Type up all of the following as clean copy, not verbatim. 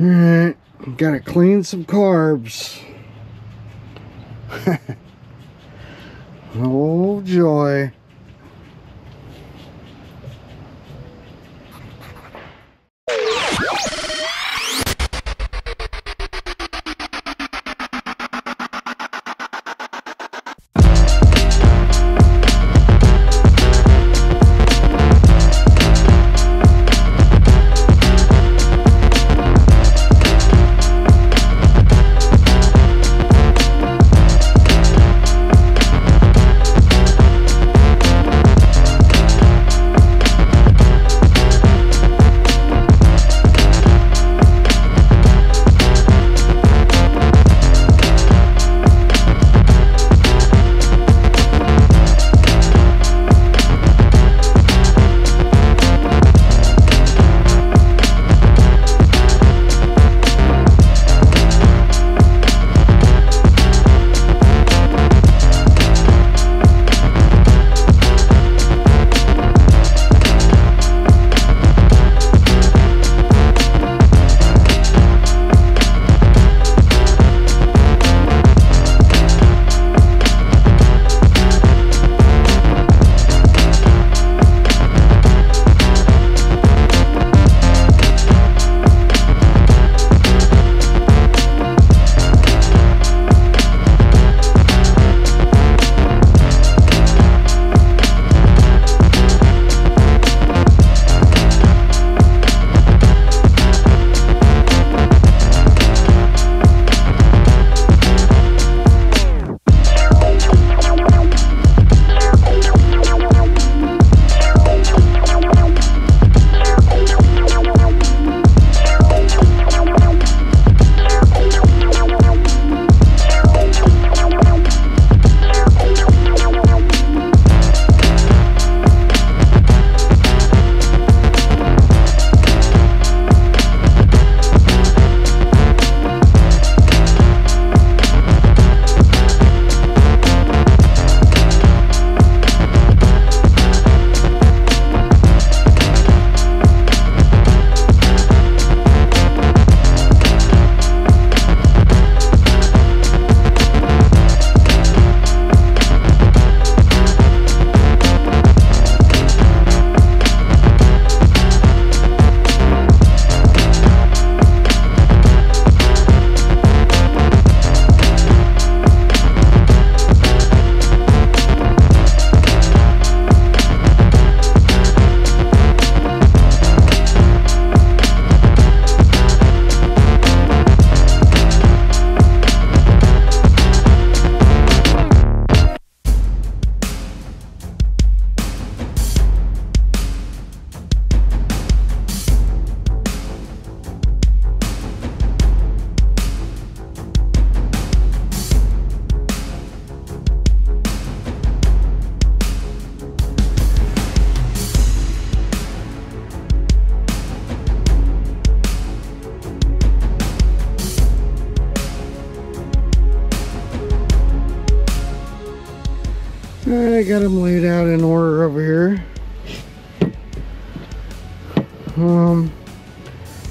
Alright, gotta clean some carbs. Oh joy. I got them laid out in order over here. I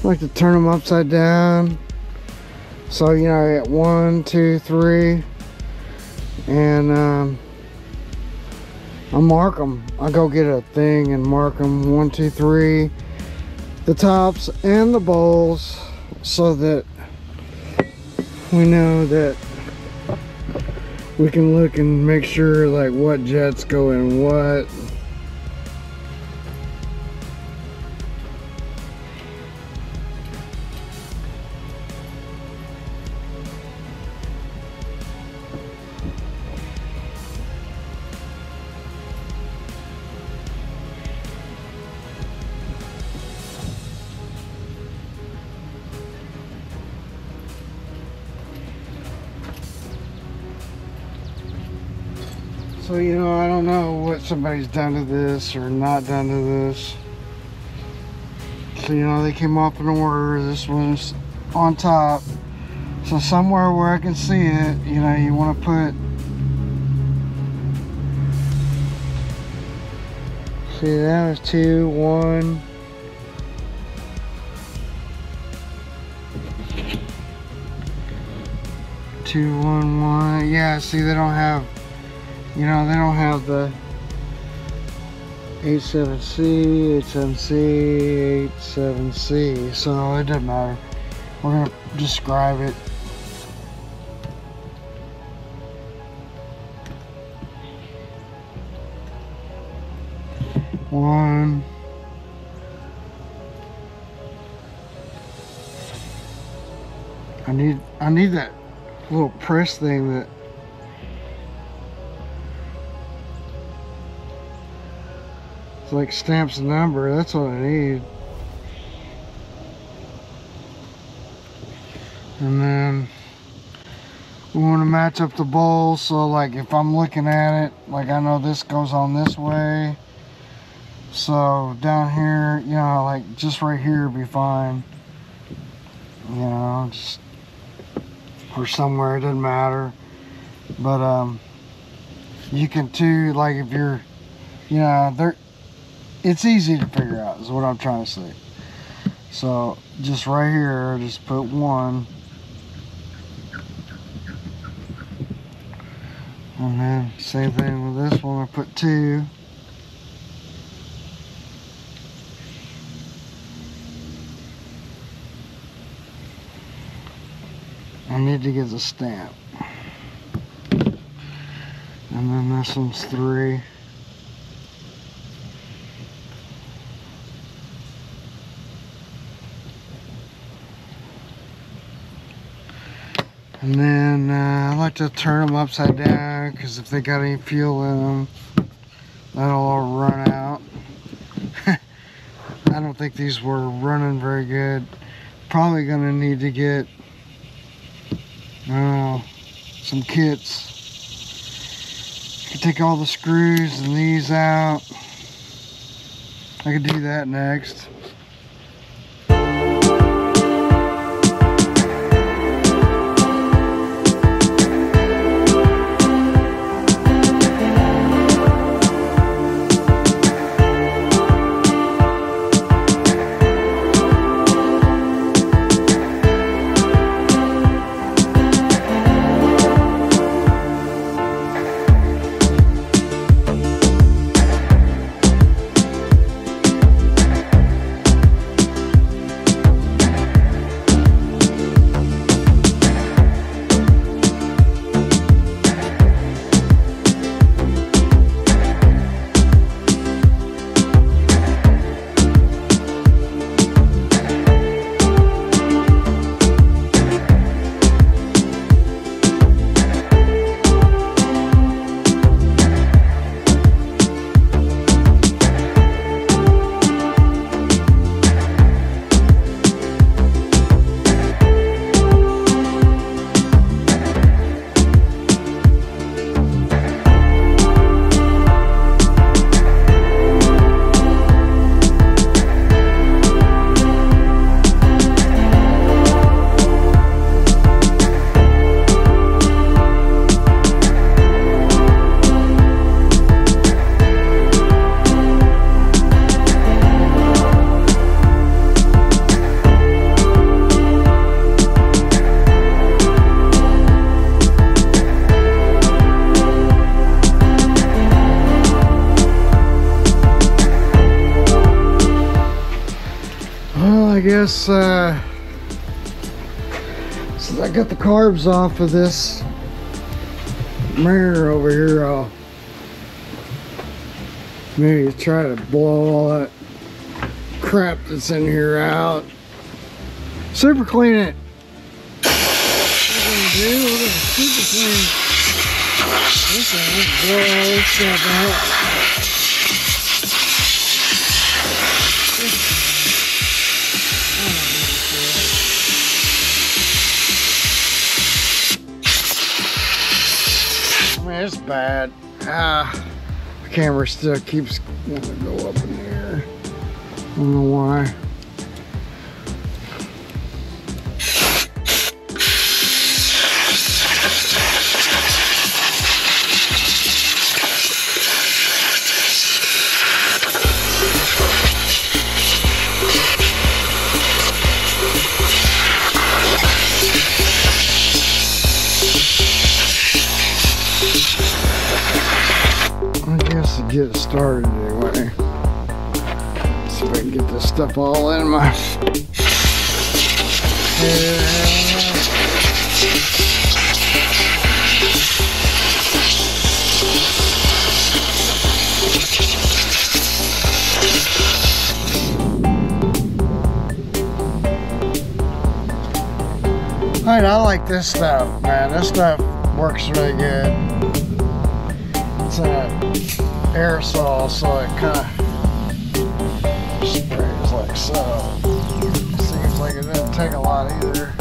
like to turn them upside down. So, you know, I got 1, 2, 3. And I mark them. I go get a thing and mark them 1, 2, 3. The tops and the bowls, so that we know that we can look and make sure like what jets go in what. So, you know, I don't know what somebody's done to this or not done to this. So, you know, they came off in order. This one's on top. So somewhere where I can see it, you know, you want to put, see, that was 2, 1. 211. Yeah, see, they don't have, you know, they don't have the 87C, 87C, 87C, so it doesn't matter. We're gonna describe it. One. I need that little press thing that it's like stamps the number. That's what I need. And then we want to match up the bowl, so like if I'm looking at it, like I know this goes on this way, so down here, you know, like just right here would be fine, you know, just or somewhere, it doesn't matter. But you can too, like if you're, you know, there, it's easy to figure out is what I'm trying to say. So just right here, just put 1, and then same thing with this one, I put 2. I need to get the stamp. And then this one's 3. And then I like to turn them upside down because if they got any fuel in them, that'll all run out. I don't think these were running very good. Probably gonna need to get some kits. I could take all the screws and these out. I could do that next. I guess since I got the carbs off of this mirror over here, I'll maybe try to blow all that crap that's in here out. Super clean it. What we're gonna do, we're gonna super clean this out, blow all this stuff out. It's bad. The camera still keeps wanting to go up in the air. I don't know why. get it started anyway. See if I can get this stuff all in my head. Alright, I like this stuff, man. This stuff works really good. It's an aerosol, so it kind of sprays like so. Seems like it doesn't take a lot either.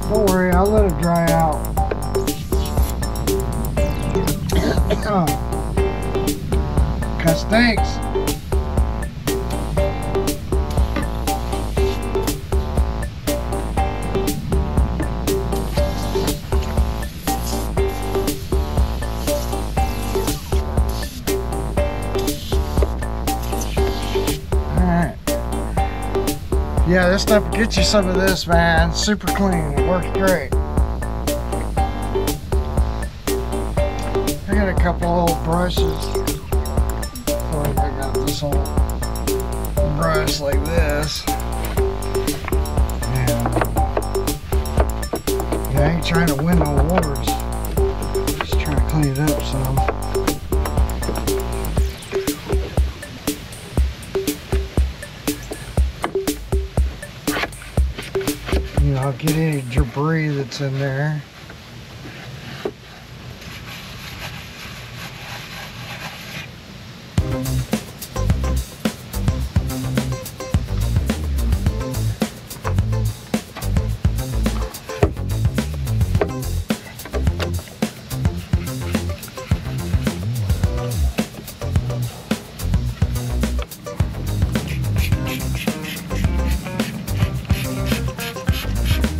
Don't worry, I'll let it dry out. That stinks. Alright. Yeah, this stuff will get you some of this, man. Super clean. It works great. I got a couple old brushes. I got this whole brush like this. And yeah, I ain't trying to win no awards. Just trying to clean it up some. You know, I'll get any debris that's in there.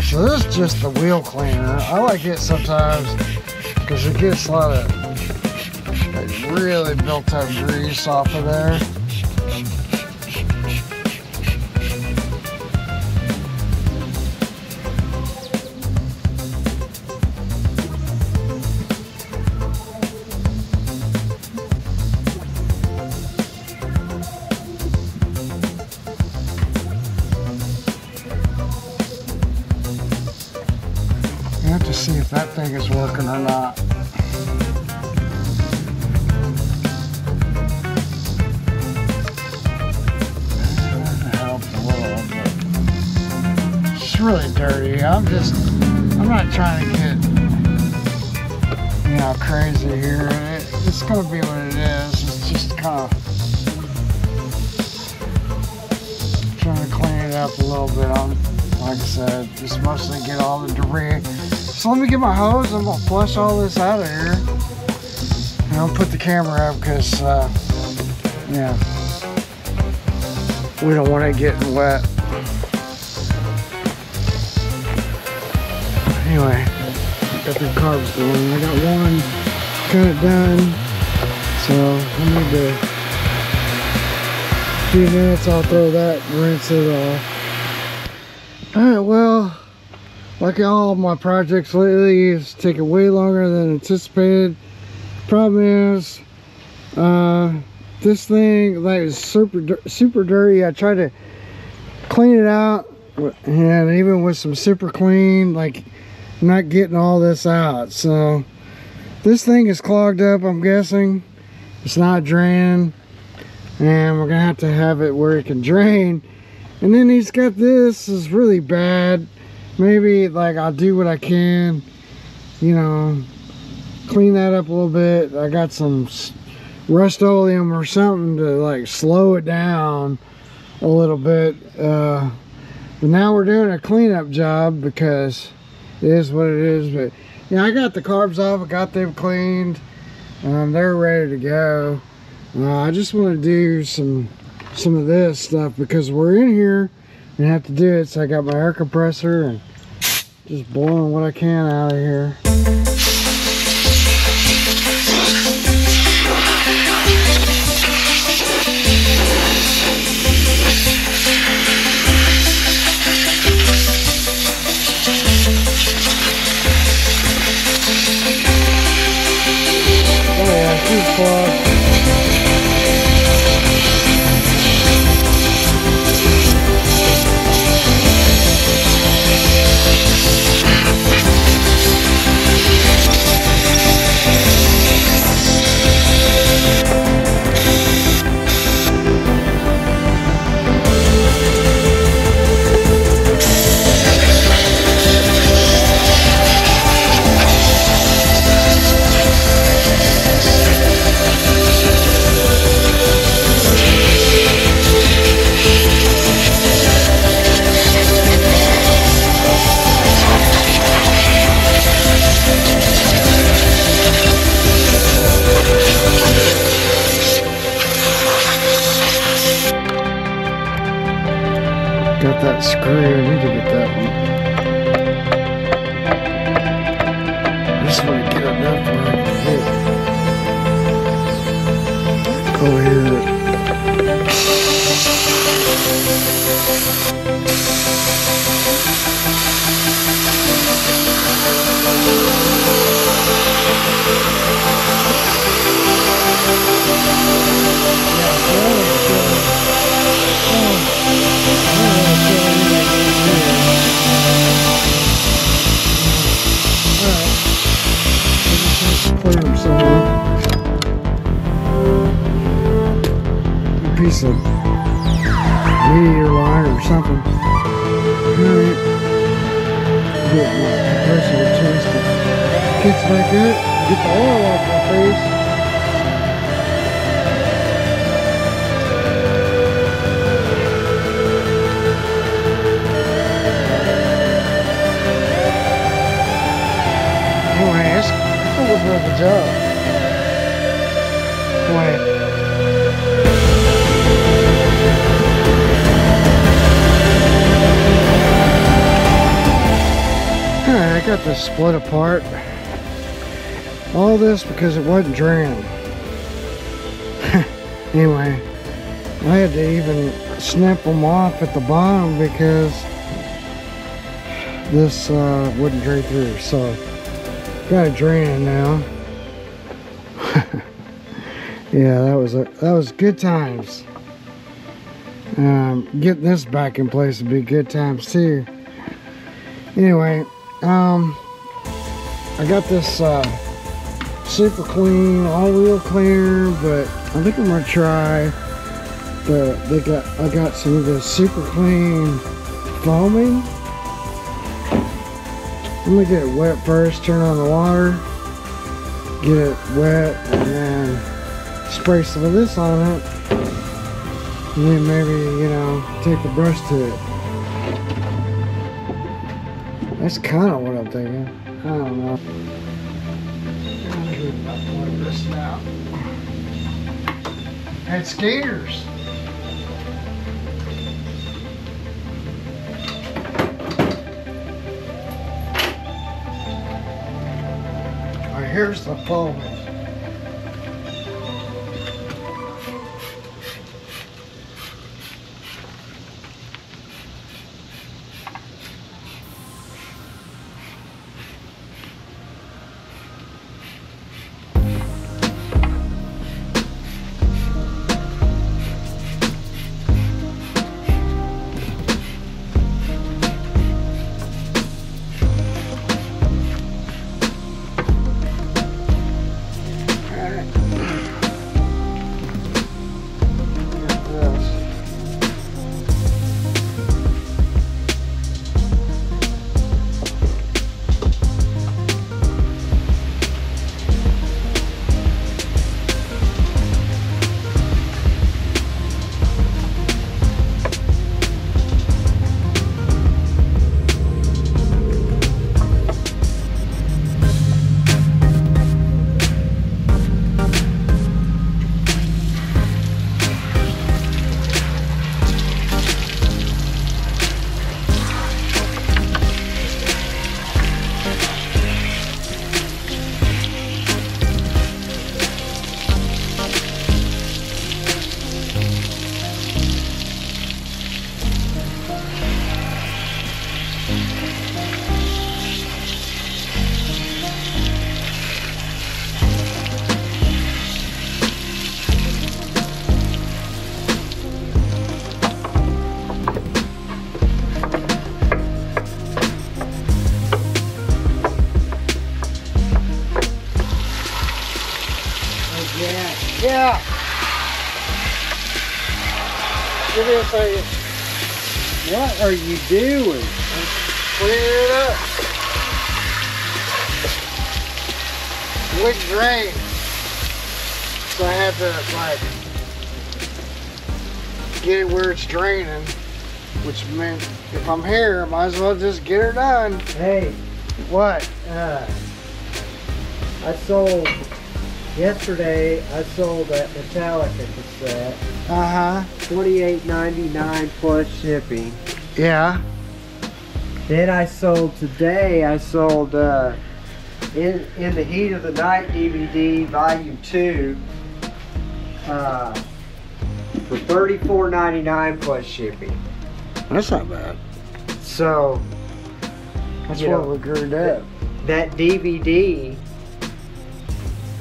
So this is just the wheel cleaner. I like it sometimes because it gets a lot of like, really built up grease off of there. I have to see if that thing is working or not. That helped a little, but it's really dirty. I'm not trying to get, you know, crazy here. It's gonna be what it is. It's just kind of trying to clean it up a little bit. Like I said, just mostly get all the debris. So let me get my hose and I'm gonna flush all this out of here. And I'll put the camera up because, yeah, we don't want it getting wet. Anyway, got the carbs going. I got one kind of done. So I need to, a few minutes, I'll throw that, rinse it off. Alright, well, like all of my projects lately, it's taking way longer than anticipated. Problem is, this thing like is super dirty. I tried to clean it out, and even with some super clean, like I'm not getting all this out. So this thing is clogged up, I'm guessing. It's not draining, and we're gonna have it where it can drain. And then he's got this is really bad. Maybe like I'll do what I can, you know, clean that up a little bit. I got some Rust-Oleum or something to like slow it down a little bit. But now we're doing a cleanup job because it is what it is. But yeah, I got the carbs off. I got them cleaned. They're ready to go. I just want to do some of this stuff because we're in here and have to do it. So I got my air compressor and just blowing what I can out of here. fuse plug. Got that screw, I need to get that one. I just want to get enough where I can hit. Go ahead. Piece of meteor line or something. Alright. Get my compressor adjusted. Kicks back up. Get the oil off my face. Anyway, that's a little bit of a job. Anyway. I got this split apart. All this because it wasn't draining. Anyway, I had to even snip them off at the bottom because this wouldn't drain through. So got it draining now. Yeah, that was good times. Getting this back in place would be good times too. Anyway. I got this super clean all-wheel cleaner, but I think I'm gonna try I got some of the super clean foaming. I'm gonna get it wet first, turn on the water, get it wet, and then spray some of this on it, and then maybe, you know, take the brush to it. That's kind of what I'm thinking. I don't know. I'm good about pulling this out. And skaters. Alright, here's the foaming. Yeah. Yeah. Give me a second. What are you doing? Clean it up. Would drain. So I have to like get it where it's draining, which meant if I'm here, I might as well just get her done. Hey, What? yesterday I sold that Metallica cassette. Uh-huh. $28.99 plus shipping. Yeah. Then today I sold in the Heat of the Night DVD Volume 2 for $34.99 plus shipping. That's not bad. So That's you what know, we grew up. that DVD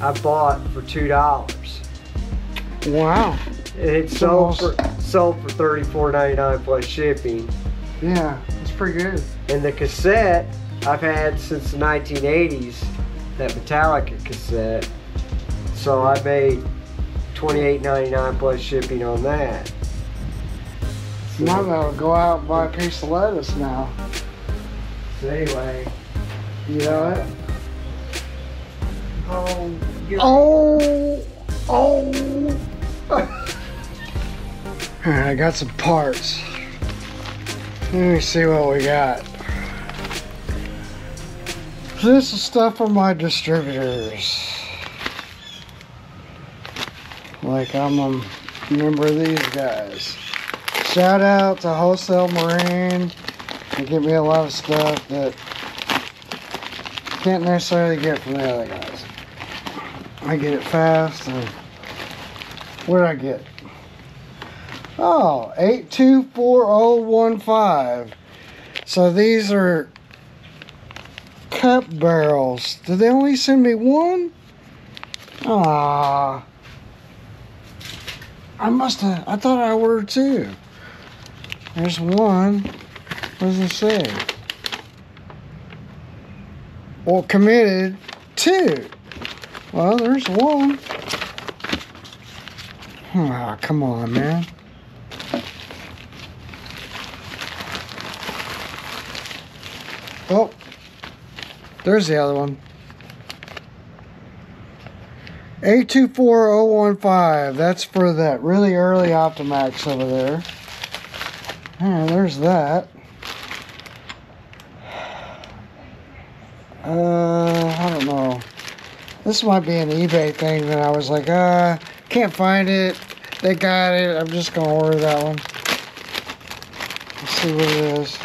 I bought for $2. Wow. It sold for $34.99 plus shipping. Yeah, it's pretty good. And the cassette I've had since the 1980s, that Metallica cassette. So I made $28.99 plus shipping on that. Now I'll go out and buy a piece of lettuce now. So anyway, You know it? Oh! Alright, I got some parts. Let me see what we got. This is stuff from my distributors. Like I'm a member of these guys. Shout out to Wholesale Marine. They give me a lot of stuff that can't necessarily get from the other guys. I get it fast. And what did I get? Oh, 824015. So these are cup barrels. Did they only send me one? Ah, I thought I ordered two. There's one. What does it say? Well, committed two. Well, there's one. Ah, come on, man. Oh, there's the other one. 824015. That's for that really early Optimax over there. There's that. I don't know. This might be an eBay thing that I was like, can't find it. They got it. I'm just gonna order that one. Let's see what it is.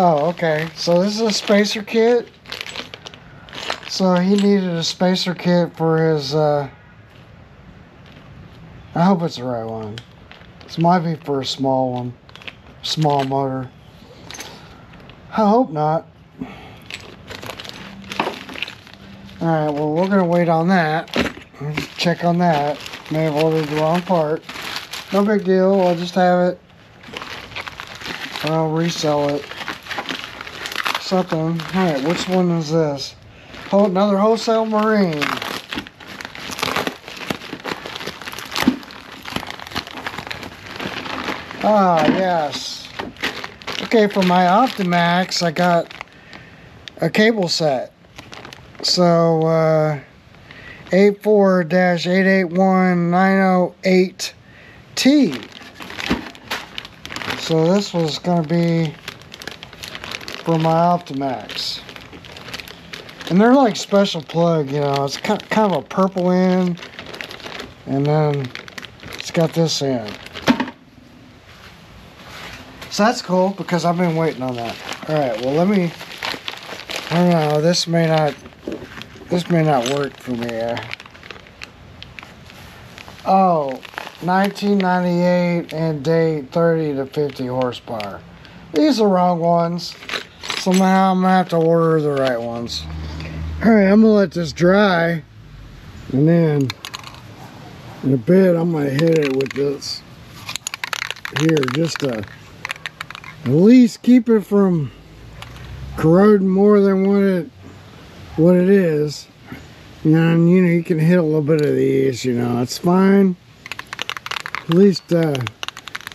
Oh, okay. So this is a spacer kit. So he needed a spacer kit for his, I hope it's the right one. This might be for a small one. Small motor. I hope not. Alright, well we're going to wait on that. Check on that. May have ordered the wrong part. No big deal. I'll just have it. I'll resell it. Something. Alright, which one is this? Oh, another Wholesale Marine. Ah, yes. Okay, for my Optimax, I got a cable set. So, 84-881908T. So this was going to be for my Optimax. And they're like special plug, you know. It's kind of a purple end. And then it's got this end. So that's cool because I've been waiting on that. Alright, well let me, I don't know, this may not work for me. Oh, 1998 and date 30 to 50 horsepower. These are the wrong ones. Somehow I'm gonna have to order the right ones. Alright, I'm gonna let this dry. And then in a bit I'm gonna hit it with this here just to at least keep it from corroding more than what it is. And you know, you can hit a little bit of these, you know, it's fine. At least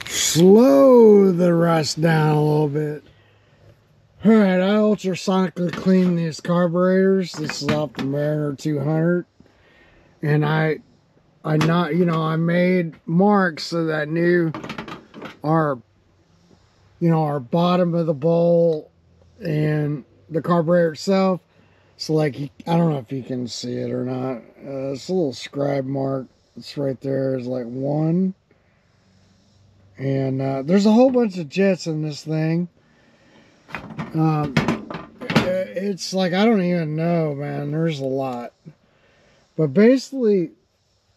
slow the rust down a little bit. Alright, I ultrasonically cleaned these carburetors. This is off the Mariner 200. And I made marks so that I knew our bottom of the bowl and the carburetor itself. So like, I don't know if you can see it or not. It's a little scribe mark. It's right there. It's like 1. And there's a whole bunch of jets in this thing. It's like, I don't even know, man. There's a lot. But basically,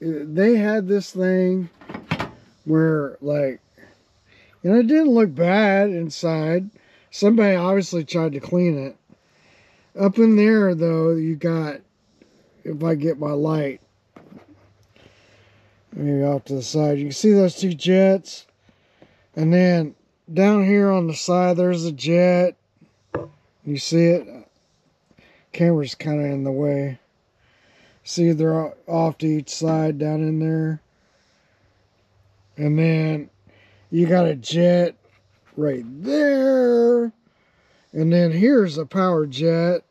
they had this thing where, like, you know, it didn't look bad inside. Somebody obviously tried to clean it. Up in there, though, you got, if I get my light, maybe off to the side, you can see those 2 jets. And then down here on the side, there's a jet. You see it? Camera's kind of in the way. See, they're off to each side down in there. And then you got a jet right there. And then here's a power jet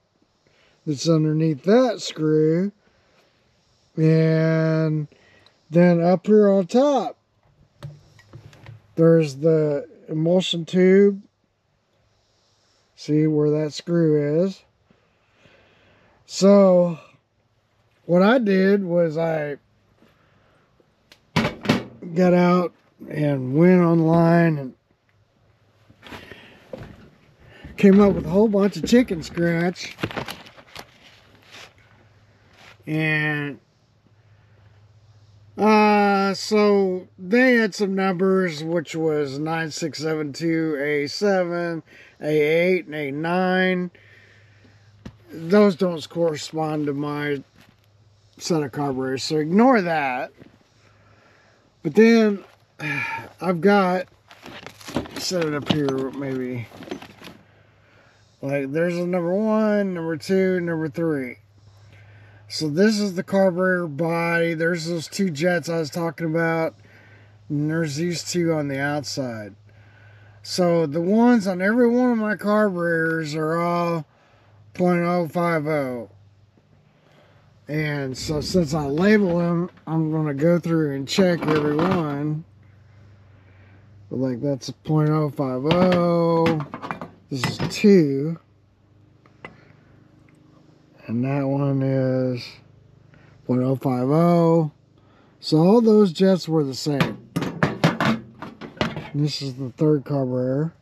that's underneath that screw. And then up here on top, there's the emulsion tube. See where that screw is. So what I did was I got out and went online and came up with a whole bunch of chicken scratch. And so they had some numbers, which was 9672 A7, A8, and A9. Those don't correspond to my set of carburetors, so ignore that. But then I've got, set it up here maybe, like there's a number 1, number 2, number 3. So this is the carburetor body. There's those 2 jets I was talking about. And there's these 2 on the outside. So the ones on every one of my carburetors are all .050. And so since I label them, I'm going to go through and check every one. But like that's a .050. This is 2. And that one is .050. So all those jets were the same. And this is the 3rd carburetor.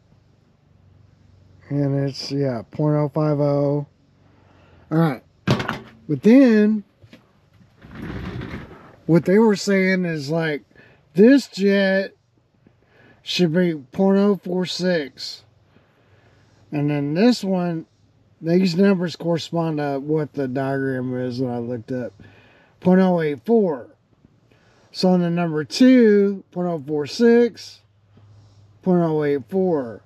And it's, yeah, .050. Alright. But then, what they were saying is like, this jet should be .046. And then this one, these numbers correspond to what the diagram is that I looked up. .084. So on the number 2, .046, .084.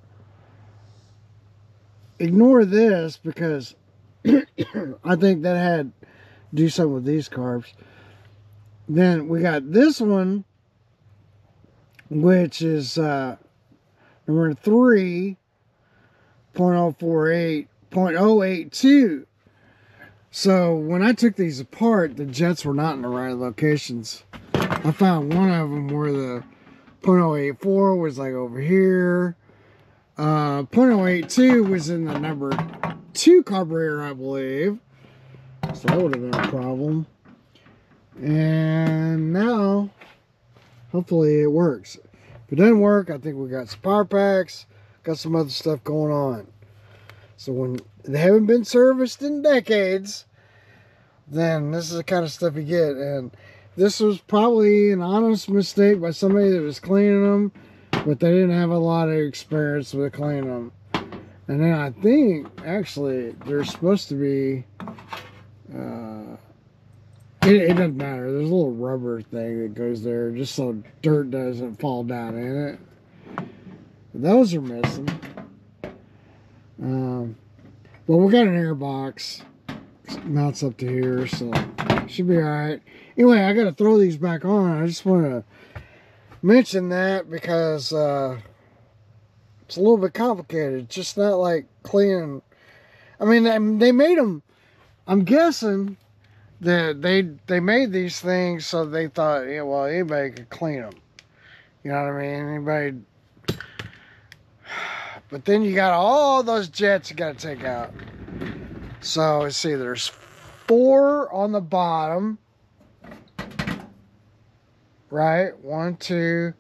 Ignore this because I think that had to do something with these carbs. Then we got this one, which is number 3, .048, .082. So when I took these apart, the jets were not in the right locations. I found one of them where the .084 was like over here. .082 was in the number 2 carburetor, I believe. So that would have been a problem. And now, hopefully it works. If it doesn't work, I think we got some power packs, got some other stuff going on. So when they haven't been serviced in decades, then this is the kind of stuff you get. And this was probably an honest mistake by somebody that was cleaning them, but they didn't have a lot of experience with cleaning them. And then I think, actually, there's supposed to be, it doesn't matter. There's a little rubber thing that goes there just so dirt doesn't fall down in it. Those are missing. But we got an air box. Mounts up to here, so should be all right. Anyway, I got to throw these back on. I just want to mention that because it's a little bit complicated. It's just not like cleaning. I mean, they made them. I'm guessing that they made these things so they thought, yeah, well, anybody could clean them. You know what I mean? Anybody. But then you got all those jets you got to take out. So let's see, there's 4 on the bottom, right? 1, 2,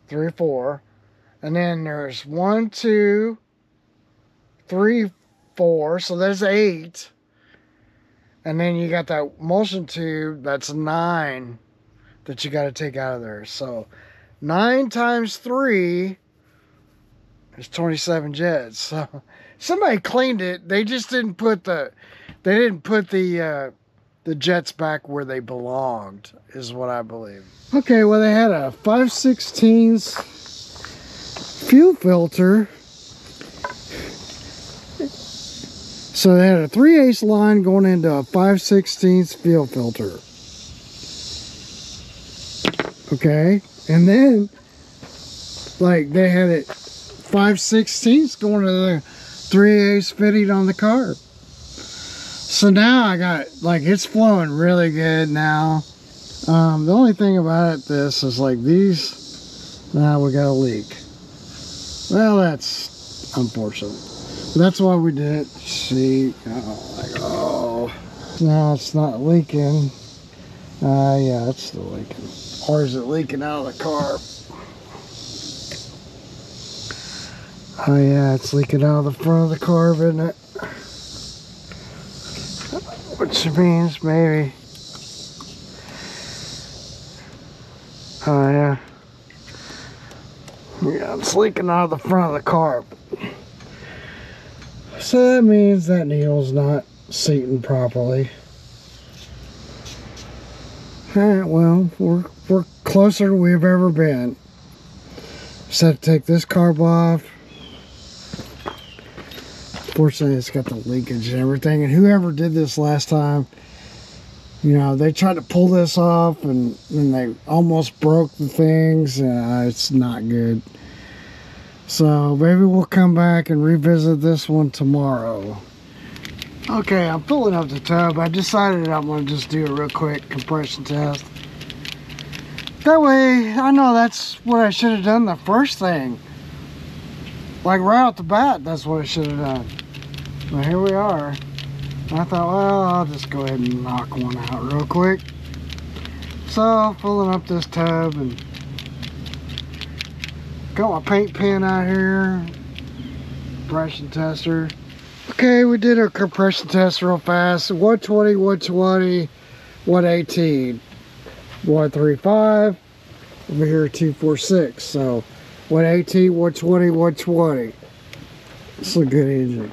3, 4, and then there's 1, 2, 3, 4. So there's 8, and then you got that emulsion tube. That's 9 that you got to take out of there. So 9 times 3 is 27 jets. So somebody cleaned it. They just didn't put the jets back where they belonged, is what I believe. Okay, well, they had a 5/16 fuel filter. So they had a 3/8 line going into a 5/16 fuel filter. Okay, and then like they had it 5/16 going to the 3/8 fitting on the car. So now I got, like, it's flowing really good now. The only thing about this is like these, now we got a leak. Well, that's unfortunate. But that's why we did it. See, oh, now it's not leaking. Yeah, it's still leaking. Or is it leaking out of the car? Oh yeah, it's leaking out of the front of the car, isn't it? Which means maybe. Oh yeah. Yeah, it's leaking out of the front of the car. So that means that needle's not seating properly. Alright, well, we're closer than we've ever been. Just have to take this carb off. Fortunately, it's got the leakage and everything. And whoever did this last time, you know, they tried to pull this off and they almost broke the things. It's not good. So maybe we'll come back and revisit this one tomorrow. Okay, I'm filling up the tub. I decided I'm going to just do a real quick compression test. That way, I know that's what I should have done the first thing. Like right off the bat, that's what I should have done. But here we are. I thought, well, I'll just go ahead and knock one out real quick. So, filling up this tub and got my paint pen out here. Compression tester. Okay, we did our compression test real fast. 120, 120, 118. 135. Over here, 246. So, 118, 120, 120. It's a good engine.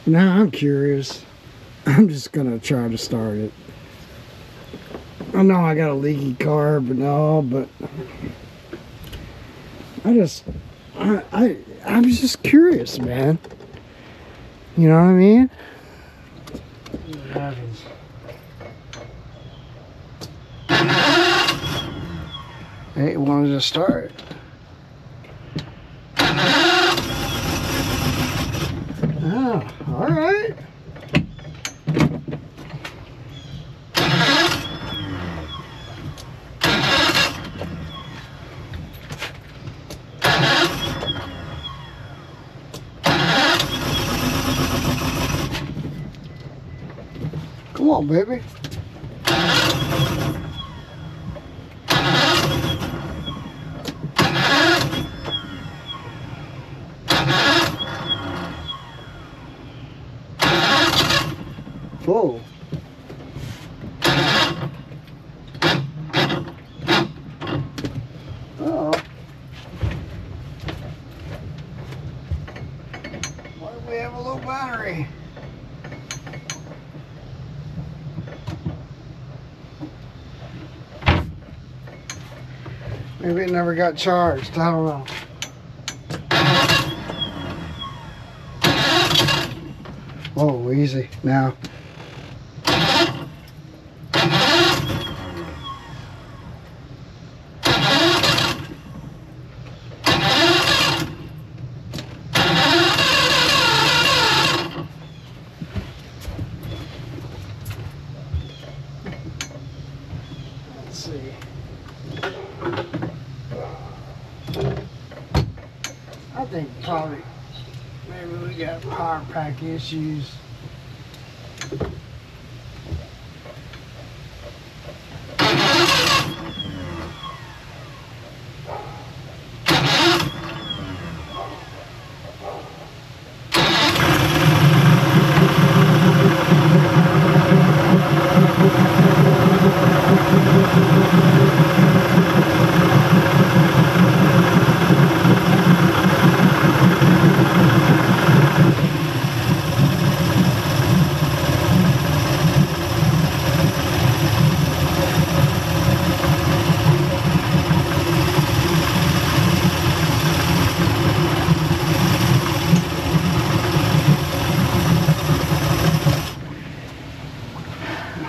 Now I'm curious. I'm just gonna try to start it. I know I got a leaky carb and all, but I'm just curious, man. You know what I mean? Hey, wanted to start. Oh, all right. Come on, baby. Whoa. Uh-oh. Why do we have a low battery? Maybe it never got charged. I don't know. Oh, easy now. Let's see. I think probably maybe we got power pack issues.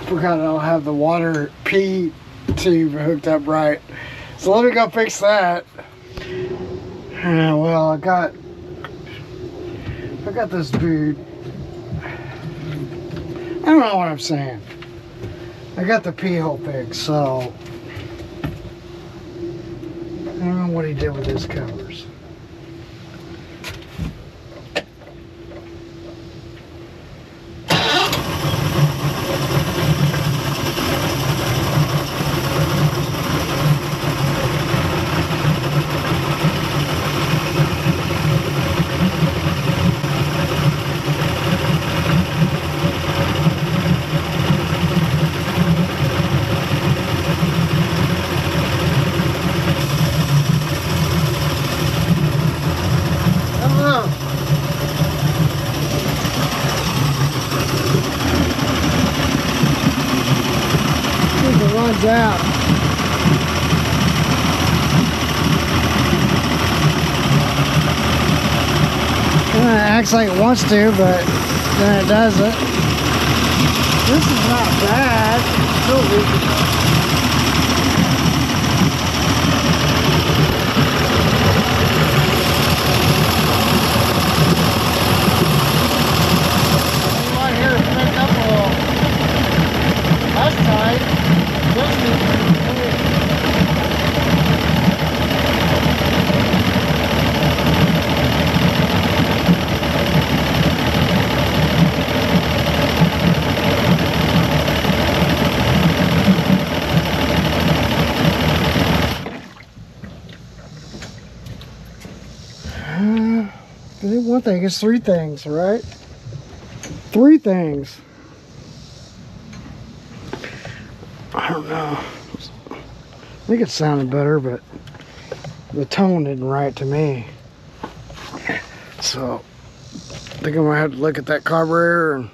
Forgot I don't have the water P tube hooked up right. So let me go fix that. Well, I got this dude. I don't know what I'm saying. I got the P hole fixed, so I don't know what he did with his covers. Out. It acts like it wants to, but then it doesn't. This is not bad. It's still leaking. You want to hear it pick up a little. That's tight. One thing, it's three things, right? Three things. I don't know. I think it sounded better, but the tone isn't right to me. So I think I'm gonna have to look at that carburetor and